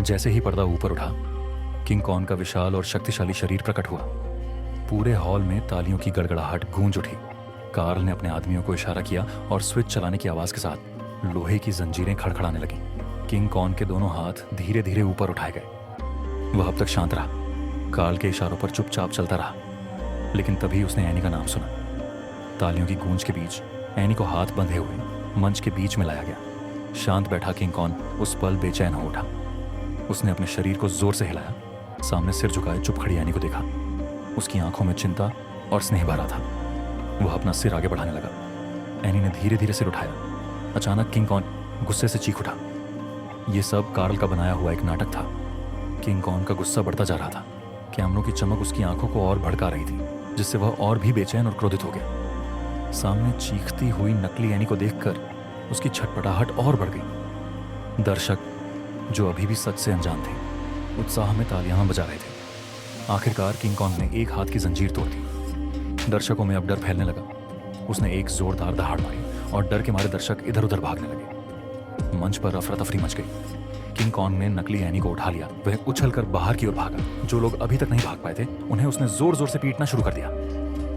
जैसे ही पर्दा ऊपर उठा, किंग कॉन का विशाल और शक्तिशाली शरीर प्रकट हुआ। पूरे हॉल में तालियों की गड़गड़ाहट गूंज उठी। कार्ल ने अपने आदमियों को इशारा किया और स्विच चलाने की आवाज के साथ लोहे की जंजीरें खड़खड़ाने लगी। किंग कॉन के दोनों हाथ धीरे धीरे ऊपर उठाए गए। वह अब तक शांत रहा, कार्ल के इशारों पर चुपचाप चलता रहा। लेकिन तभी उसने एनी का नाम सुना। तालियों की गूंज के बीच एनी को हाथ बंधे हुए मंच के बीच में लाया गया। शांत बैठा किंग कॉन उस पल बेचैन हो उठा। उसने अपने शरीर को जोर से हिलाया। सामने सिर झुकाए चुप खड़ी एनी को देखा। उसकी आंखों में चिंता और स्नेह भरा था। वह अपना सिर आगे बढ़ाने लगा। एनी ने धीरे धीरे सिर उठाया। अचानक किंग कॉन गुस्से से चीख उठा। यह सब कार्ल का बनाया हुआ एक नाटक था। किंग कॉन का गुस्सा बढ़ता जा रहा था। कैमरों की चमक उसकी आंखों को और भड़का रही थी, जिससे वह और भी बेचैन और क्रोधित हो गया। सामने चीखती हुई नकली एनी को देखकर उसकी छटपटाहट और बढ़ गई। दर्शक, जो अभी भी सच से अनजान थे, उत्साह में तालियां बजा रहे थे। आखिरकार किंग कॉन ने एक हाथ की जंजीर तोड़ दी। दर्शकों में अब डर फैलने लगा। उसने एक जोरदार दहाड़ मारी और डर के मारे दर्शक इधर उधर भागने लगे। मंच पर अफरा तफरी मच गई। किंग कॉन ने नकली एनी को उठा लिया। वह उछलकर बाहर की ओर भागा। जो लोग अभी तक नहीं भाग पाए थे, उन्हें उसने जोर जोर से पीटना शुरू कर दिया।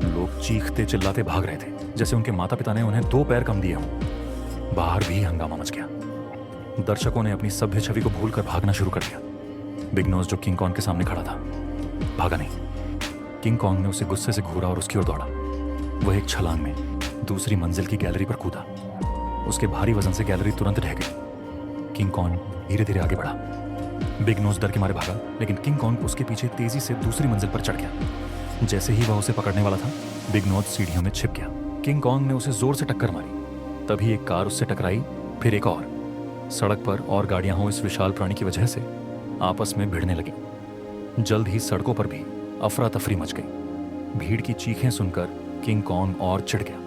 लोग चीखते चिल्लाते भाग रहे थे, जैसे उनके माता पिता ने उन्हें 2 पैर कम दिए हों। बाहर भी हंगामा मच गया। दर्शकों ने अपनी सभ्य छवि को भूलकर भागना शुरू कर दिया। बिग नोज, जो किंग कॉन के सामने खड़ा था, भागा नहीं। किंग कॉन ने उसे गुस्से से घूरा और उसकी ओर दौड़ा। वह एक छलांग में दूसरी मंजिल की गैलरी पर कूदा। उसके भारी वजन से गैलरी तुरंत ढह गई। किंग कॉन धीरे धीरे आगे बढ़ा। बिग नोज डर के मारे भागा, लेकिन किंग कॉन उसके पीछे तेजी से दूसरी मंजिल पर चढ़ गया। जैसे ही वह उसे पकड़ने वाला था, बिग नोज सीढ़ियों में छिप गया। किंग कॉन ने उसे जोर से टक्कर मारी। तभी एक कार उससे टकराई, फिर एक और। सड़क पर और गाड़ियां हो इस विशाल प्राणी की वजह से आपस में भिड़ने लगी। जल्द ही सड़कों पर भी अफरा तफरी मच गई। भीड़ की चीखें सुनकर किंग कॉन और चिढ़ गया।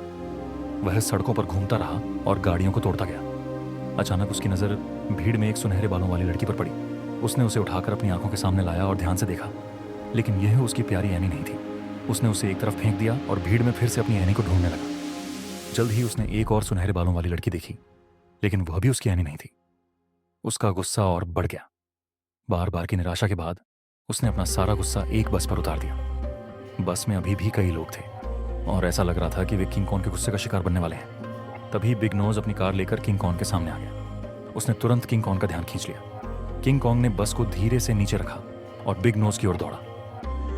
वह सड़कों पर घूमता रहा और गाड़ियों को तोड़ता गया। अचानक उसकी नजर भीड़ में एक सुनहरे बालों वाली लड़की पर पड़ी। उसने उसे उठाकर अपनी आंखों के सामने लाया और ध्यान से देखा, लेकिन यह उसकी प्यारी एनी नहीं थी। उसने उसे एक तरफ फेंक दिया और भीड़ में फिर से अपनी एनी को ढूंढने लगा। जल्द ही उसने एक और सुनहरे बालों वाली लड़की देखी, लेकिन वह भी उसकी एनी नहीं थी। उसका गुस्सा और बढ़ गया। बार बार की निराशा के बाद उसने अपना सारा गुस्सा एक बस पर उतार दिया। बस में अभी भी कई लोग थे और ऐसा लग रहा था कि वे किंग कॉन के गुस्से का शिकार बनने वाले हैं। तभी बिग नोज अपनी कार लेकर किंग कॉन के सामने आ गया। उसने तुरंत किंग कॉन का ध्यान खींच लिया। किंग कॉन ने बस को धीरे से नीचे रखा और बिग नोज की ओर दौड़ा।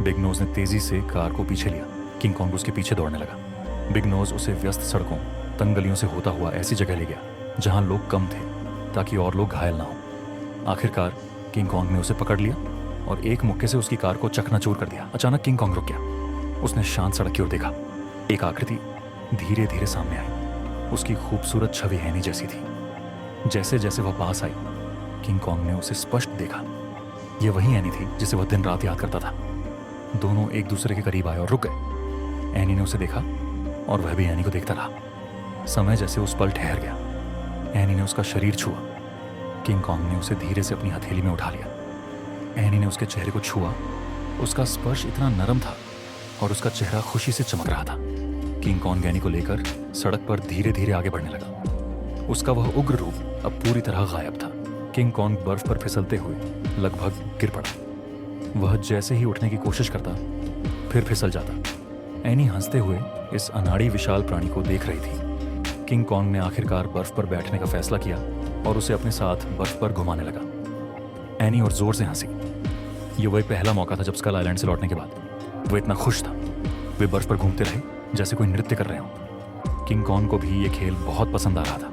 बिग नोज ने तेजी से कार को पीछे लिया। किंग कॉन उसके पीछे दौड़ने लगा। बिग नोज उसे व्यस्त सड़कों, तंग गलियों से होता हुआ ऐसी जगह ले गया जहां लोग कम थे, ताकि और लोग घायल ना हो। आखिरकार किंग कॉन्ग ने उसे पकड़ लिया और एक मुक्के से उसकी कार को चकनाचूर कर दिया। अचानक किंग कॉन्ग रुक गया। उसने शांत सड़क की ओर देखा। एक आकृति धीरे धीरे सामने आई। उसकी खूबसूरत छवि एनी जैसी थी। जैसे जैसे वह पास आई, किंग कॉन्ग ने उसे स्पष्ट देखा। यह वही एनी थी जिसे वह दिन रात याद करता था। दोनों एक दूसरे के करीब आए और रुक गए। एनी ने उसे देखा और वह भी एनी को देखता रहा। समय जैसे उस पल ठहर गया। एनी ने उसका शरीर छुआ। किंग कॉन्ग ने उसे धीरे से अपनी हथेली में उठा लिया। एनी ने उसके चेहरे को छुआ। उसका स्पर्श इतना नरम था और उसका चेहरा खुशी से चमक रहा था। किंग कॉन्ग एनी को लेकर सड़क पर धीरे धीरे आगे बढ़ने लगा। उसका वह उग्र रूप अब पूरी तरह गायब था। किंग कॉन्ग बर्फ पर फिसलते हुए लगभग गिर पड़ा। वह जैसे ही उठने की कोशिश करता, फिर फिसल जाता। एनी हंसते हुए इस अनाड़ी विशाल प्राणी को देख रही थी। किंग कॉन्ग ने आखिरकार बर्फ पर बैठने का फैसला किया और उसे अपने साथ बर्फ पर घुमाने लगा। एनी और जोर से हंसी। ये वही पहला मौका था जब स्कल आइलैंड से लौटने के बाद वो इतना खुश था। वे बर्फ पर घूमते रहे जैसे कोई नृत्य कर रहे हों। किंग कॉन्ग को भी ये खेल बहुत पसंद आ रहा था।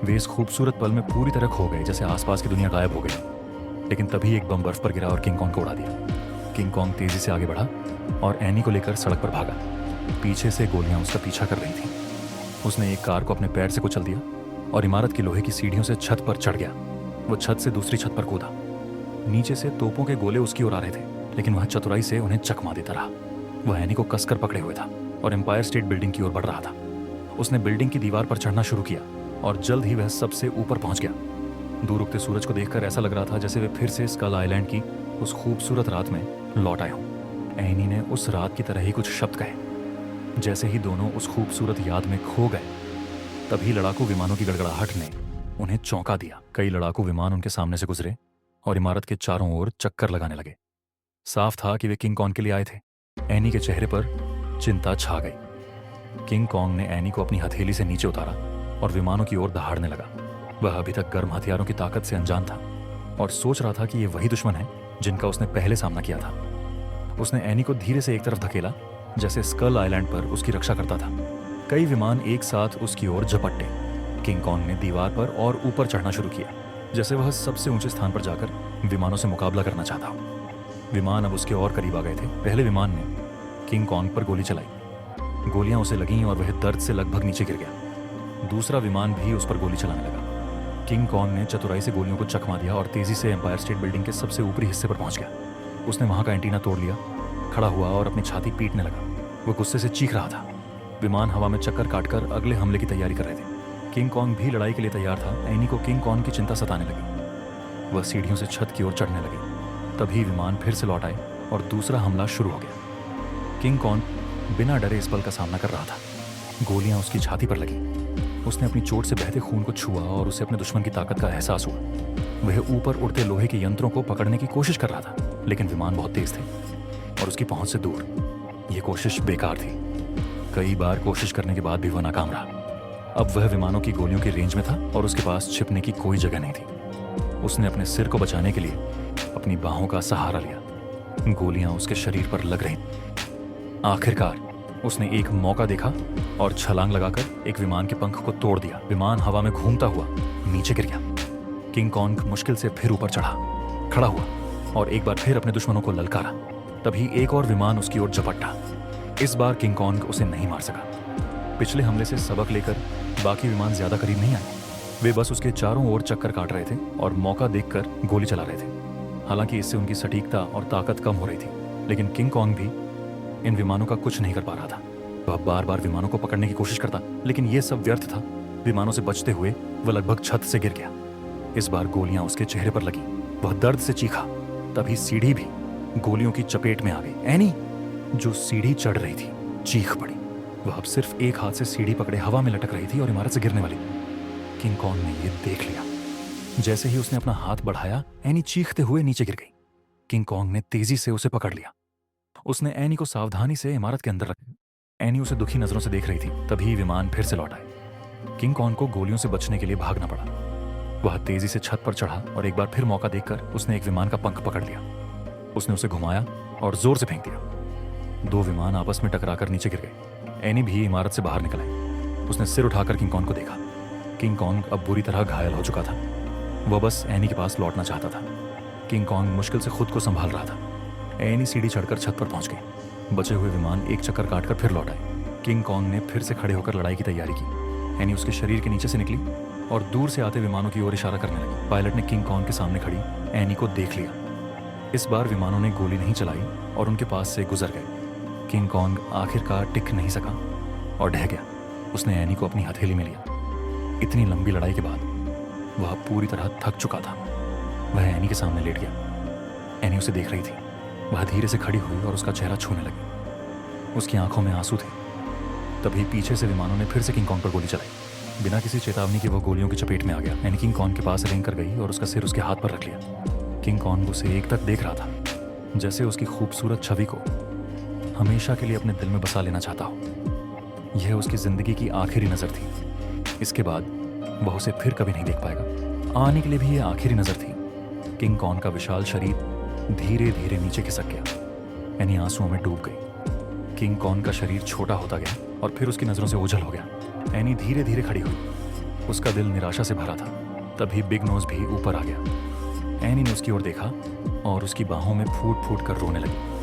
वे इस खूबसूरत पल में पूरी तरह खो गए, जैसे आसपास की दुनिया गायब हो गई। लेकिन तभी एक बम बर्फ पर गिरा और किंग कॉन्ग को उड़ा दिया। किंग कॉन्ग तेजी से आगे बढ़ा और एनी को लेकर सड़क पर भागा। पीछे से गोलियां उसका पीछा कर रही थीं। उसने एक कार को अपने पैर से कुचल दिया और इमारत की लोहे की सीढ़ियों से छत पर चढ़ गया। वो छत से दूसरी छत पर कूदा। नीचे से तोपों के गोले उसकी ओर आ रहे थे, लेकिन वह चतुराई से उन्हें चकमा देता रहा। वह एनी को कसकर पकड़े हुए था और एम्पायर स्टेट बिल्डिंग की ओर बढ़ रहा था। उसने बिल्डिंग की दीवार पर चढ़ना शुरू किया और जल्द ही वह सबसे ऊपर पहुंच गया। दूर उगते सूरज को देखकर ऐसा लग रहा था जैसे वे फिर से स्कल आइलैंड की उस खूबसूरत रात में लौट आए हों। एनी ने उस रात की तरह ही कुछ शब्द कहे। जैसे ही दोनों उस खूबसूरत याद में खो गए, तभी लड़ाकू विमानों की गड़गड़ाहट ने उन्हें चौंका दिया। कई लड़ाकू विमान उनके सामने से गुजरे और इमारत के चारों ओर चक्कर लगाने लगे। साफ था कि वे किंग कॉन्ग के लिए आए थे। एनी के चेहरे पर चिंता छा गई। किंग कॉन्ग ने एनी को अपनी हथेली से नीचे उतारा और विमानों की ओर दहाड़ने लगा। वह अभी तक गर्म हथियारों की ताकत से अनजान था और सोच रहा था कि ये वही दुश्मन है जिनका उसने पहले सामना किया था। उसने एनी को धीरे से एक तरफ धकेला, जैसे स्कल आइलैंड पर उसकी रक्षा करता था। कई विमान एक साथ उसकी ओर झपटे। किंग कॉन्ग ने दीवार पर और ऊपर चढ़ना शुरू किया, जैसे वह सबसे ऊंचे स्थान पर जाकर विमानों से मुकाबला करना चाहता हो। विमान अब उसके और करीब आ गए थे। पहले विमान ने किंग कॉन्ग पर गोली चलाई। गोलियां उसे लगीं और वह दर्द से लगभग नीचे गिर गया। दूसरा विमान भी उस पर गोली चलाने लगा। किंग कॉन्ग ने चतुराई से गोलियों को चकमा दिया और तेजी से एम्पायर स्टेट बिल्डिंग के सबसे ऊपरी हिस्से पर पहुंच गया। उसने वहां का एंटीना तोड़ लिया, खड़ा हुआ और अपनी छाती पीटने लगा। वह गुस्से से चीख रहा था। विमान हवा में चक्कर काटकर अगले हमले की तैयारी कर रहे थे। किंग कॉन्ग भी लड़ाई के लिए तैयार था। एनी को किंग कॉन्ग की चिंता सताने लगी। वह सीढ़ियों से छत की ओर चढ़ने लगी। तभी विमान फिर से लौट आए और दूसरा हमला शुरू हो गया। किंग कॉन्ग बिना डरे इस बल का सामना कर रहा था। गोलियां उसकी छाती पर लगी। उसने अपनी चोट से बहते खून को छुआ और उसे अपने दुश्मन की ताकत का एहसास हुआ। वह ऊपर उड़ते लोहे के यंत्रों को पकड़ने की कोशिश कर रहा था, लेकिन विमान बहुत तेज थे और उसकी पहुंच से दूर। यह कोशिश बेकार थी। कई बार कोशिश करने के बाद भी वह नाकाम रहा। अब वह विमानों की गोलियों की रेंज में था और उसके पास छिपने की कोई जगह नहीं थी। उसने अपने सिर को बचाने के लिए अपनी बाहों का सहारा लिया। गोलियां उसके शरीर पर लग रही। आखिरकार उसने एक मौका देखा और छलांग लगाकर एक विमान के पंख को तोड़ दिया। विमान हवा में घूमता हुआ नीचे गिर गया। किंग कॉन्ग मुश्किल से फिर ऊपर चढ़ा, खड़ा हुआ और एक बार फिर अपने दुश्मनों को ललकारा। तभी एक और विमान उसकी ओर झपटा। इस बार किंग कॉन्ग उसे नहीं मार सका। पिछले हमले से सबक लेकर बाकी विमान ज्यादा करीब नहीं आए। वे बस उसके चारों ओर चक्कर काट रहे थे और मौका देखकर गोली चला रहे थे। हालांकि इससे उनकी सटीकता और ताकत कम हो रही थी, लेकिन किंग कॉन्ग भी इन विमानों का कुछ नहीं कर पा रहा था। वह बार बार विमानों को पकड़ने की कोशिश करता, लेकिन यह सब व्यर्थ था। विमानों से बचते हुए वह लगभग छत से गिर गया। इस बार गोलियां उसके चेहरे पर लगी। वह दर्द से चीखा। तभी सीढ़ी भी गोलियों की चपेट में आ गई। एनी, जो सीढ़ी चढ़ रही थी, चीख पड़ी। वह अब सिर्फ एक हाथ से सीढ़ी पकड़े हवा में लटक रही थी और इमारत से गिरने वाली। किंग कॉन्ग ने यह देख लिया। जैसे ही उसने अपना हाथ बढ़ाया, एनी चीखते हुए नीचे गिर गई। किंग कॉन्ग ने तेजी से उसे पकड़ लिया। उसने एनी को सावधानी से इमारत के अंदर रखा। एनी उसे दुखी नजरों से देख रही थी। तभी विमान फिर से लौट आए। किंग कॉन्ग को गोलियों से बचने के लिए भागना पड़ा। वह तेजी से छत पर चढ़ा और एक बार फिर मौका देखकर उसने एक विमान का पंख पकड़ लिया। उसने उसे घुमाया और जोर से फेंक दिया। दो विमान आपस में टकराकर नीचे गिर गए। एनी भी इमारत से बाहर निकल आई। उसने सिर उठाकर किंग कॉन्ग को देखा। किंग कॉन्ग अब बुरी तरह घायल हो चुका था। वह बस एनी के पास लौटना चाहता था। किंग कॉन्ग मुश्किल से खुद को संभाल रहा था। एनी सीढ़ी चढ़कर छत पर पहुंच गई। बचे हुए विमान एक चक्कर काटकर फिर लौट आए। किंग कॉन्ग ने फिर से खड़े होकर लड़ाई की तैयारी की। एनी उसके शरीर के नीचे से निकली और दूर से आते विमानों की ओर इशारा करने लगी। पायलट ने किंग कॉन्ग के सामने खड़ी एनी को देख लिया। इस बार विमानों ने गोली नहीं चलाई और उनके पास से गुजर गए। किंग कॉन्ग आखिरकार टिक नहीं सका और ढह गया। उसने एनी को अपनी हथेली में लिया। इतनी लंबी लड़ाई के बाद वह पूरी तरह थक चुका था। वह एनी के सामने लेट गया। एनी उसे देख रही थी। वह धीरे से खड़ी हुई और उसका चेहरा छूने लगी। उसकी आंखों में आंसू थे। तभी पीछे से विमानों ने फिर से किंग कॉन्ग पर गोली चलाई। बिना किसी चेतावनी के वह गोलियों की चपेट में आ गया। एनी किंग कॉन्ग के पास रेंग कर गई और उसका सिर उसके हाथ पर रख लिया। किंग कॉन्ग उसे एक तक देख रहा था, जैसे उसकी खूबसूरत छवि को हमेशा के लिए अपने दिल में बसा लेना चाहता हो। यह उसकी जिंदगी की आखिरी नजर थी। इसके बाद वह उसे फिर कभी नहीं देख पाएगा। आने के लिए भी यह आखिरी नजर थी। किंग कॉन्ग का विशाल शरीर धीरे धीरे नीचे खिसक गया। एनी आंसुओं में डूब गई। किंग कॉन्ग का शरीर छोटा होता गया और फिर उसकी नजरों से ओझल हो गया। एनी धीरे धीरे खड़ी हुई। उसका दिल निराशा से भरा था। तभी बिग नोज भी ऊपर आ गया। एनी ने उसकी ओर देखा और उसकी बाहों में फूट फूट कर रोने लगी।